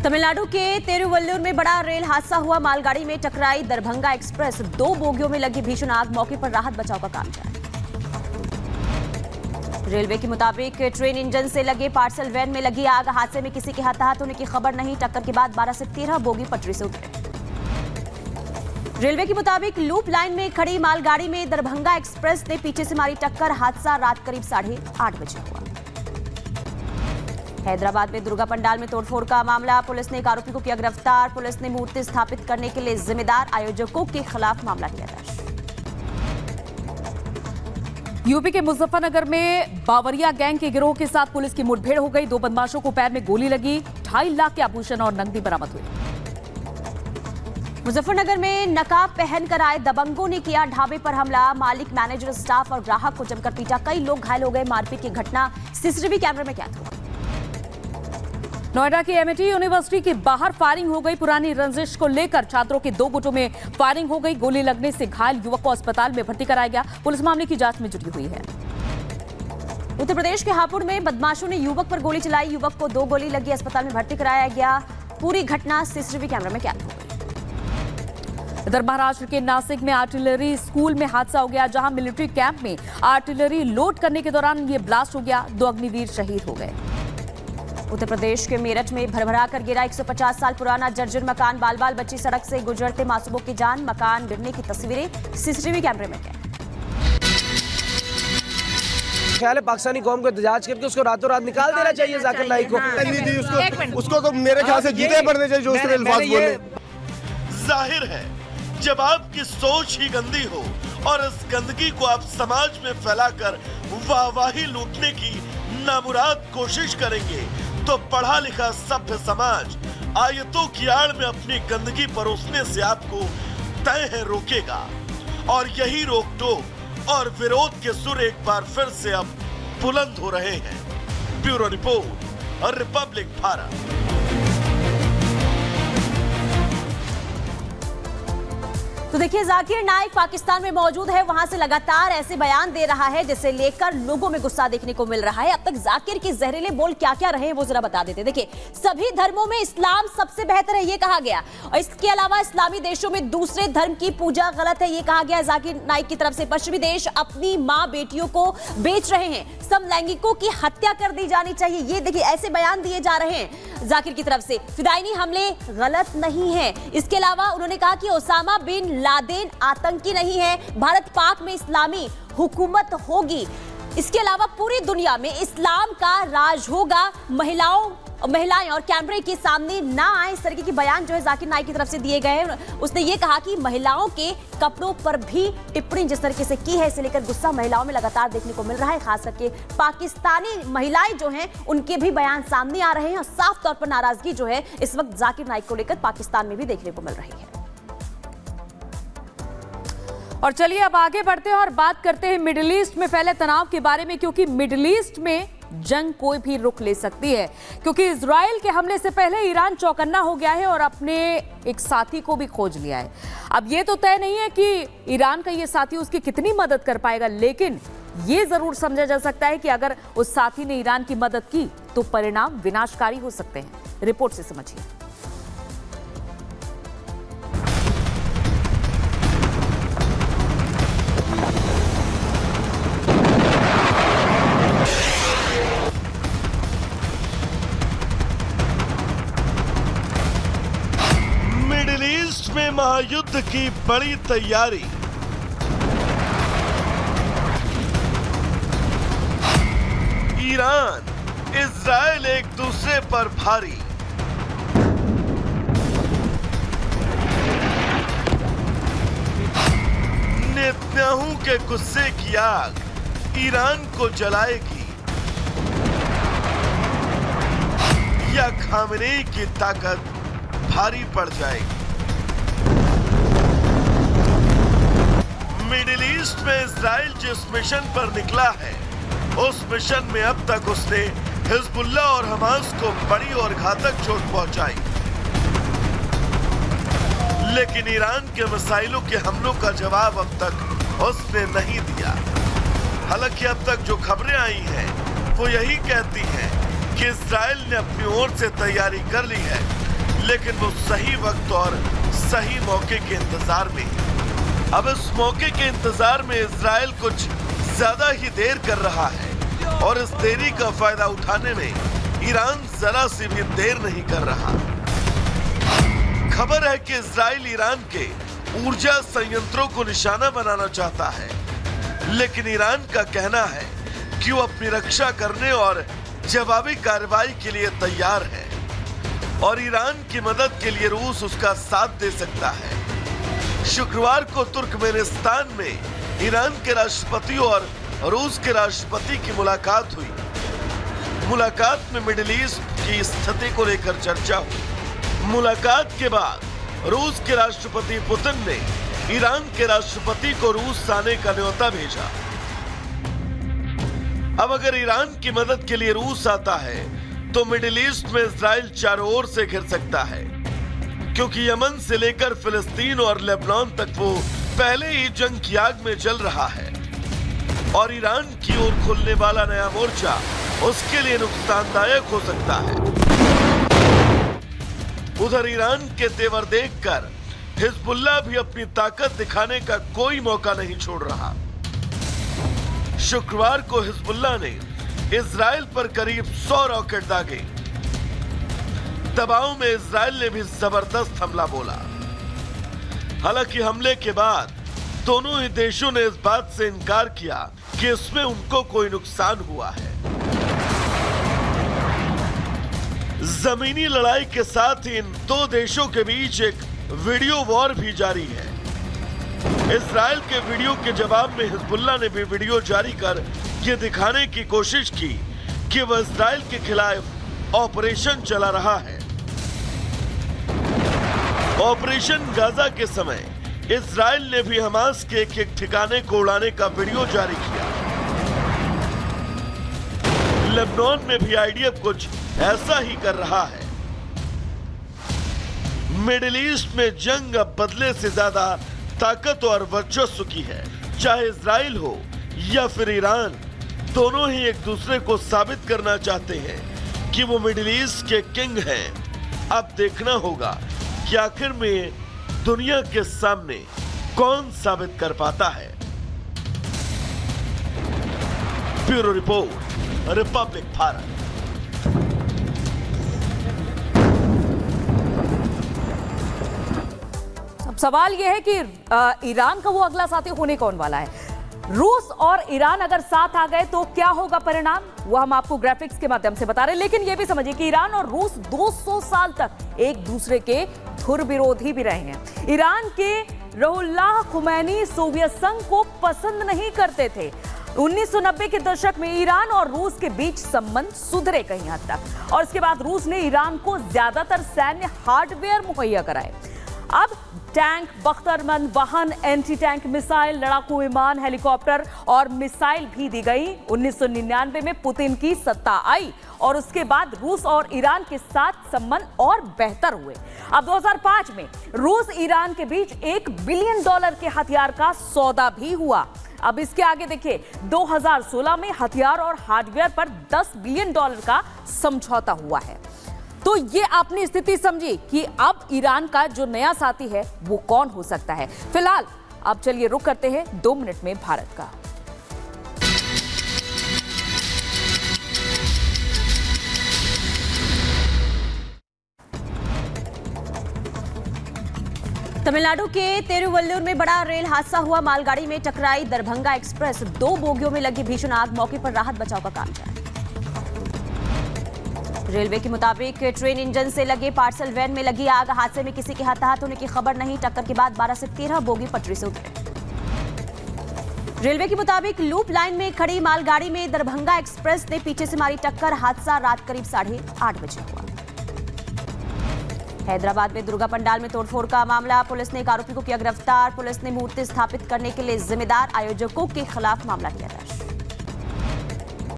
तमिलनाडु के तिरुवल्लुर में बड़ा रेल हादसा हुआ। मालगाड़ी में टकराई दरभंगा एक्सप्रेस। 2 बोगियों में लगी भीषण आग। मौके पर राहत बचाव का काम जारी। रेलवे के मुताबिक ट्रेन इंजन से लगे पार्सल वैन में लगी आग। हादसे में किसी के हताहत होने की खबर नहीं। टक्कर के बाद 12 से 13 बोगी पटरी से उतरे। रेलवे के मुताबिक लूप लाइन में खड़ी मालगाड़ी में दरभंगा एक्सप्रेस ने पीछे से मारी टक्कर। हादसा रात करीब 8:30 बजे हुआ। हैदराबाद में दुर्गा पंडाल में तोड़फोड़ का मामला। पुलिस ने एक आरोपी को किया गिरफ्तार। पुलिस ने मूर्ति स्थापित करने के लिए जिम्मेदार आयोजकों के खिलाफ मामला किया दर्ज। यूपी के मुजफ्फरनगर में बावरिया गैंग के गिरोह के साथ पुलिस की मुठभेड़ हो गई। 2 बदमाशों को पैर में गोली लगी। 2.5 लाख के आभूषण और नकदी बरामद हुई। मुजफ्फरनगर में नकाब पहनकर आए दबंगों ने किया ढाबे पर हमला। मालिक, मैनेजर, स्टाफ और ग्राहक को जमकर पीटा। कई लोग घायल हो गए। मारपीट की घटना सीसीटीवी कैमरे में कैद हुआ। नोएडा की एमआईटी यूनिवर्सिटी के बाहर फायरिंग हो गई। पुरानी रंजिश को लेकर छात्रों के 2 गुटों में फायरिंग हो गई। गोली लगने से घायल युवक को अस्पताल में भर्ती कराया गया। पुलिस मामले की जांच में जुटी हुई है। उत्तर प्रदेश के हापुड़ में बदमाशों ने युवक पर गोली चलाई। युवक को 2 गोली लगी। अस्पताल में भर्ती कराया गया। पूरी घटना सीसीटीवी कैमरे में कैद हो गई। इधर महाराष्ट्र के नासिक में आर्टिलरी स्कूल में हादसा हो गया, जहां मिलिट्री कैंप में आर्टिलरी लोड करने के दौरान ये ब्लास्ट हो गया। 2 अग्निवीर शहीद हो गए। उत्तर प्रदेश के मेरठ में भरभरा कर गिरा 150 साल पुराना जर्जर मकान। बाल बाल बच्ची सड़क से गुजरते मासूमों की जान। मकान गिरने की तस्वीरें सीसीटीवी कैमरे में कैद। ख्याल है पाकिस्तानी कौम को एहतजाज करके उसको रातों रात निकाल देना चाहिए जाकिर नाइक को। उसको तो मेरे ख्याल से जीते पड़ने चाहिए जो उसने अल्फाज बोले। जाहिर है जब आपकी सोच ही गंदी हो और इस गंदगी को आप समाज में फैलाकर वाहवाही लूटने की नामुराद कोशिश करेंगे तो पढ़ा लिखा सभ्य समाज आयतों की आड़ में अपनी गंदगी परोसने से आपको तय है रोकेगा। और यही रोक टोक और विरोध के सुर एक बार फिर से अब बुलंद हो रहे हैं। ब्यूरो रिपोर्ट और रिपब्लिक भारत। तो देखिए, जाकिर नाइक पाकिस्तान में मौजूद है। वहां से लगातार ऐसे बयान दे रहा है जिसे लेकर लोगों में गुस्सा देखने को मिल रहा है। अब तक जाकिर के जहरीले बोल क्या क्या रहे हैं वो जरा बता देते। देखिए, सभी धर्मों में इस्लाम सबसे बेहतर है ये कहा गया, और इसके अलावा इस्लामी देशों में दूसरे धर्म की पूजा गलत है ये कहा गया जाकिर नाइक की तरफ से। पश्चिमी देश अपनी माँ बेटियों को बेच रहे हैं। समलैंगिकों की हत्या कर दी जानी चाहिए। ये देखिए ऐसे बयान दिए जा रहे हैं जाकिर की तरफ से। फिदायनी हमले गलत नहीं है। इसके अलावा उन्होंने कहा कि ओसामा बिन लादेन आतंकी नहीं है। भारत पाक में इस्लामी हुकूमत होगी। इसके अलावा पूरी दुनिया में इस्लाम का राज होगा। महिलाएं और कैमरे के सामने ना आए, इस तरीके की बयान जो है जाकिर नाइक की तरफ से दिए गए हैं। उसने ये कहा कि महिलाओं के कपड़ों पर भी टिप्पणी जिस तरीके से की है, इसे लेकर गुस्सा महिलाओं में लगातार देखने को मिल रहा है। खास करके पाकिस्तानी महिलाएं जो हैं उनके भी बयान सामने आ रहे हैं, और साफ तौर पर नाराजगी जो है इस वक्त जाकिर नाइक को लेकर पाकिस्तान में भी देखने को मिल रही है। और चलिए अब आगे बढ़ते हैं और बात करते हैं मिडिल ईस्ट में फैले तनाव के बारे में, क्योंकि मिडिल ईस्ट में जंग कोई भी रुख ले सकती है। क्योंकि इजराइल के हमले से पहले ईरान चौकन्ना हो गया है और अपने एक साथी को भी खोज लिया है। अब ये तो तय नहीं है कि ईरान का ये साथी उसकी कितनी मदद कर पाएगा, लेकिन ये जरूर समझा जा सकता है कि अगर उस साथी ने ईरान की मदद की तो परिणाम विनाशकारी हो सकते हैं। रिपोर्ट से समझिए। में महायुद्ध की बड़ी तैयारी। ईरान, इजराइल एक दूसरे पर भारी। नेतन्याहू के गुस्से की आग ईरान को जलाएगी या खामेनेई की ताकत भारी पड़ जाएगी। मिडिल ईस्ट में इजराइल जिस मिशन पर निकला है, उस मिशन में अब तक उसने हिजबुल्लाह और हमास को बड़ी और घातक चोट पहुंचाई, लेकिन ईरान के मिसाइलों के हमलों का जवाब अब तक उसने नहीं दिया। हालांकि अब तक जो खबरें आई हैं वो यही कहती हैं कि इजराइल ने अपनी ओर से तैयारी कर ली है लेकिन वो सही वक्त और सही मौके के इंतजार में। अब इस मौके के इंतजार में इजराइल कुछ ज्यादा ही देर कर रहा है और इस देरी का फायदा उठाने में ईरान जरा सी भी देर नहीं कर रहा। खबर है कि इजराइल ईरान के ऊर्जा संयंत्रों को निशाना बनाना चाहता है, लेकिन ईरान का कहना है कि वो अपनी रक्षा करने और जवाबी कार्रवाई के लिए तैयार है और ईरान की मदद के लिए रूस उसका साथ दे सकता है। शुक्रवार को तुर्कमेनिस्तान में ईरान के राष्ट्रपति और रूस के राष्ट्रपति की मुलाकात हुई। मुलाकात में मिडिल ईस्ट की स्थिति को लेकर चर्चा हुई। मुलाकात के बाद रूस के राष्ट्रपति पुतिन ने ईरान के राष्ट्रपति को रूस आने का न्योता भेजा। अब अगर ईरान की मदद के लिए रूस आता है तो मिडिल ईस्ट में इजराइल चारों ओर से घिर सकता है, क्योंकि यमन से लेकर फिलिस्तीन और लेबनान तक वो पहले ही जंग की आग में जल रहा है और ईरान की ओर खुलने वाला नया मोर्चा उसके लिए नुकसानदायक हो सकता है। उधर ईरान के तेवर देखकर हिजबुल्लाह भी अपनी ताकत दिखाने का कोई मौका नहीं छोड़ रहा। शुक्रवार को हिजबुल्लाह ने इजराइल पर करीब 100 रॉकेट दागे। दबाव में इजराइल ने भी जबरदस्त हमला बोला। हालांकि हमले के बाद दोनों ही देशों ने इस बात से इनकार किया कि इसमें उनको कोई नुकसान हुआ है। जमीनी लड़ाई के साथ ही इन दो देशों के बीच एक वीडियो वॉर भी जारी है। इजराइल के वीडियो के जवाब में हिजबुल्लाह ने भी वीडियो जारी कर यह दिखाने की कोशिश की कि वह इजराइल के खिलाफ ऑपरेशन चला रहा है। ऑपरेशन गाजा के समय इजराइल ने भी हमास के एक ठिकाने को उड़ाने का वीडियो जारी किया। लेबनान में भी आईडीएफ कुछ ऐसा ही कर रहा है। मिडिल ईस्ट में जंग अब बदले से ज्यादा ताकत और वर्चस्व की है। चाहे इजराइल हो या फिर ईरान, दोनों ही एक दूसरे को साबित करना चाहते हैं कि वो मिडिल ईस्ट के किंग हैं। अब देखना होगा कि आखिर में दुनिया के सामने कौन साबित कर पाता है। Bureau report, Republic Bharat. अब सवाल यह है कि ईरान का वो अगला साथी होने कौन वाला है। रूस और ईरान अगर साथ आ गए तो क्या होगा परिणाम, वो हम आपको ग्राफिक्स के माध्यम से बता रहे हैं। लेकिन यह भी समझिए कि ईरान और रूस 200 साल तक एक दूसरे के धुर विरोधी भी रहे हैं। ईरान के रुहुल्लाह खुमैनी सोवियत संघ को पसंद नहीं करते थे। 1990 के दशक में ईरान और रूस के बीच संबंध सुधरे कहीं हद तक, और इसके बाद रूस ने ईरान को ज्यादातर सैन्य हार्डवेयर मुहैया कराए। अब टैंक, बख्तरबंद वाहन, एंटी टैंक मिसाइल, लड़ाकू विमान, हेलीकॉप्टर और मिसाइल भी दी गई। 1999 में पुतिन की सत्ता आई और उसके बाद रूस और ईरान के साथ संबंध और बेहतर हुए। अब 2005 में रूस ईरान के बीच $1 बिलियन के हथियार का सौदा भी हुआ। अब इसके आगे देखिए, 2016 में हथियार और हार्डवेयर पर $10 बिलियन का समझौता हुआ है। तो ये आपने स्थिति समझी कि अब ईरान का जो नया साथी है वो कौन हो सकता है। फिलहाल अब चलिए रुक करते हैं 2 मिनट में भारत का। तमिलनाडु के तिरुवल्लुर में बड़ा रेल हादसा हुआ। मालगाड़ी में टकराई दरभंगा एक्सप्रेस। 2 बोगियों में लगी भीषण आग। मौके पर राहत बचाव का काम जारी। रेलवे के मुताबिक ट्रेन इंजन से लगे पार्सल वैन में लगी आग। हादसे में किसी के हताहत होने की खबर नहीं। टक्कर के बाद 12 से 13 बोगी पटरी से उतरे। रेलवे के मुताबिक लूप लाइन में खड़ी मालगाड़ी में दरभंगा एक्सप्रेस ने पीछे से मारी टक्कर। हादसा रात करीब 8:30 बजे हुआ। हैदराबाद में दुर्गा पंडाल में तोड़फोड़ का मामला। पुलिस ने एक आरोपी को किया गिरफ्तार। पुलिस ने मूर्ति स्थापित करने के लिए जिम्मेदार आयोजकों के खिलाफ मामला किया है।